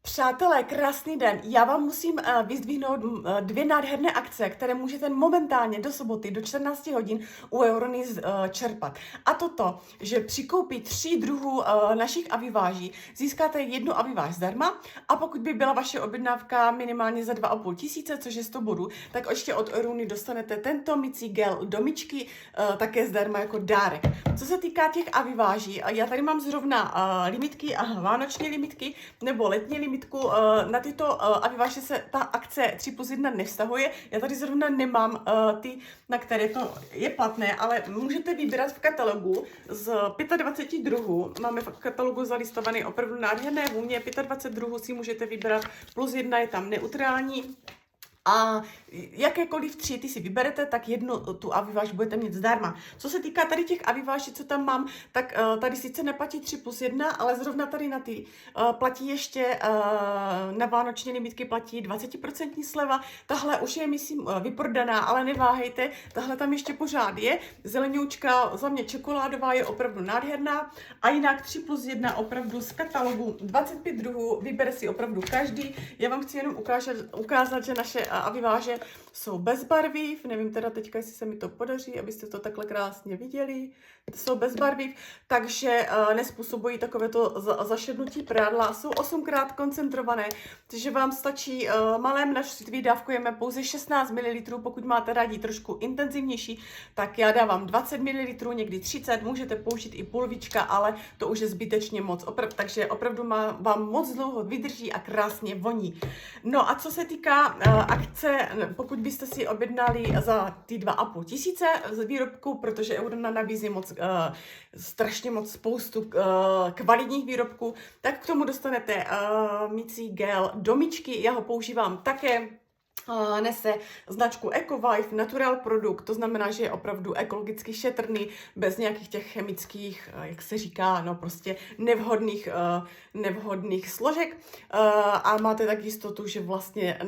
Přátelé, krásný den. Já vám musím vyzdvihnout dvě nádherné akce, které můžete momentálně do soboty do 14 hodin u Eurony čerpat. A toto, že při koupi 3 druhů našich aviváží získáte jednu aviváž zdarma a pokud by byla vaše objednávka minimálně za 2,5 tisíce, což je 100 bodů, tak ještě od Eurony dostanete tento mycí gel do myčky také zdarma jako dárek. Co se týká těch aviváží, já tady mám zrovna limitky a vánoční limitky nebo letní limitky. Na tyto aviváže se ta akce 3+1 nevztahuje. Já tady zrovna nemám ty, na které to je platné, ale můžete vybírat v katalogu z 25 druhů. Máme v katalogu zalistovaný opravdu nádherné vůně. 25 druhů si můžete vybrat, +1 je tam neutrální. A jakékoliv 3 ty si vyberete, tak jednu tu aviváž budete mít zdarma. Co se týká tady těch aviváží, co tam mám, tak tady sice neplatí 3+1, ale zrovna tady na ty platí ještě na vánoční limitky platí 20% sleva. Tahle už je, myslím, vyprodaná, ale neváhejte, tahle tam ještě pořád je. Zelenoučka, za mě čokoládová, je opravdu nádherná. A jinak 3+1 opravdu z katalogu 25 druhů, vybere si opravdu každý. Já vám chci jenom ukázat, že naše aviváže jsou bez barviv, nevím teda teďka, jestli se mi to podaří, abyste to takhle krásně viděli, jsou bez barviv, takže nespůsobují takovéto zašednutí prádla, jsou 8krát koncentrované, takže vám stačí malé množství, dávkujeme pouze 16 ml, pokud máte rádi trošku intenzivnější, tak já dávám 20 ml, někdy 30, můžete použít i půlvička, ale to už je zbytečně moc, takže opravdu vám moc dlouho vydrží a krásně voní. No a co se týká akce, pokud byste si objednali za ty 2,5 tisíce z výrobku, protože Eurona nabízí strašně moc spoustu kvalitních výrobků, tak k tomu dostanete mycí gel do myčky, já ho používám také. Nese značku EcoVive Natural produkt, to znamená, že je opravdu ekologicky šetrný, bez nějakých těch chemických, jak se říká, no prostě nevhodných složek a máte tak jistotu, že vlastně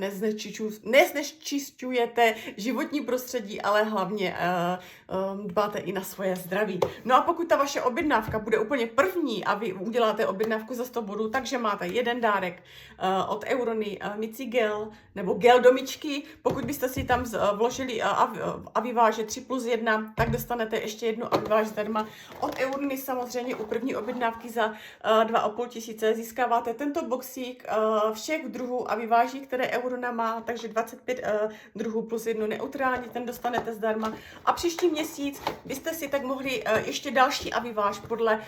neznečisťujete životní prostředí, ale hlavně dbáte i na svoje zdraví. No a pokud ta vaše objednávka bude úplně první a vy uděláte objednávku za 100 bodů, takže máte jeden dárek od Eurony, mycí gel nebo gel do myčky. Pokud byste si tam vložili aviváže 3+1, tak dostanete ještě jednu aviváž zdarma. Od Eurony samozřejmě u první objednávky za 2,5 tisíce získáváte tento boxík všech druhů aviváží, které Eurona má, takže 25 druhů plus jednu neutrální, ten dostanete zdarma. A příští měsíc byste si tak mohli ještě další aviváž podle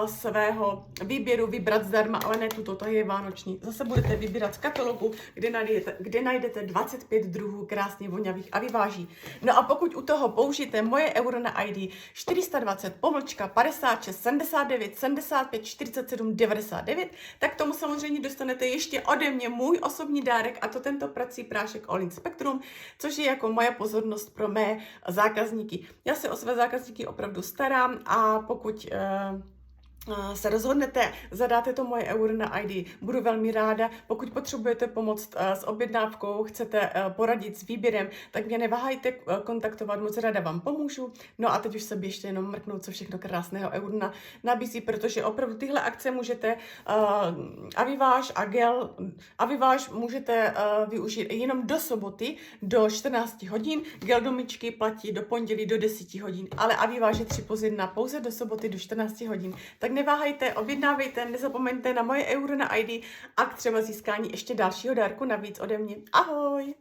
svého výběru vybrat zdarma, ale ne tuto, to je vánoční. Zase budete vybírat z katalogu, kde najdete 25 druhů krásně vonavých aviváží. No a pokud u toho použijete moje Eurona ID 420 /56 79 75 47 99, tak k tomu samozřejmě dostanete ještě ode mě můj osobní dárek, a to tento prací prášek All In Spectrum, což je jako moje pozornost pro mé zákazníky. Já se o své zákazníky opravdu starám a pokud se rozhodnete, zadáte to moje Eurona ID, budu velmi ráda. Pokud potřebujete pomoct s objednávkou, chcete poradit s výběrem, tak mě neváhejte kontaktovat, moc ráda vám pomůžu. No a teď už se běžte jenom mrknout, co všechno krásného Eurona nabízí, protože opravdu tyhle akce můžete aviváž a gel, aviváž můžete využít jenom do soboty do 14 hodin, gel do myčky platí do pondělí do 10 hodin, ale aviváž je 3+1 pouze do soboty do 14 hodin. Tak neváhejte, objednávejte, nezapomeňte na moje Eurona ID a k třeba získání ještě dalšího dárku navíc ode mě. Ahoj!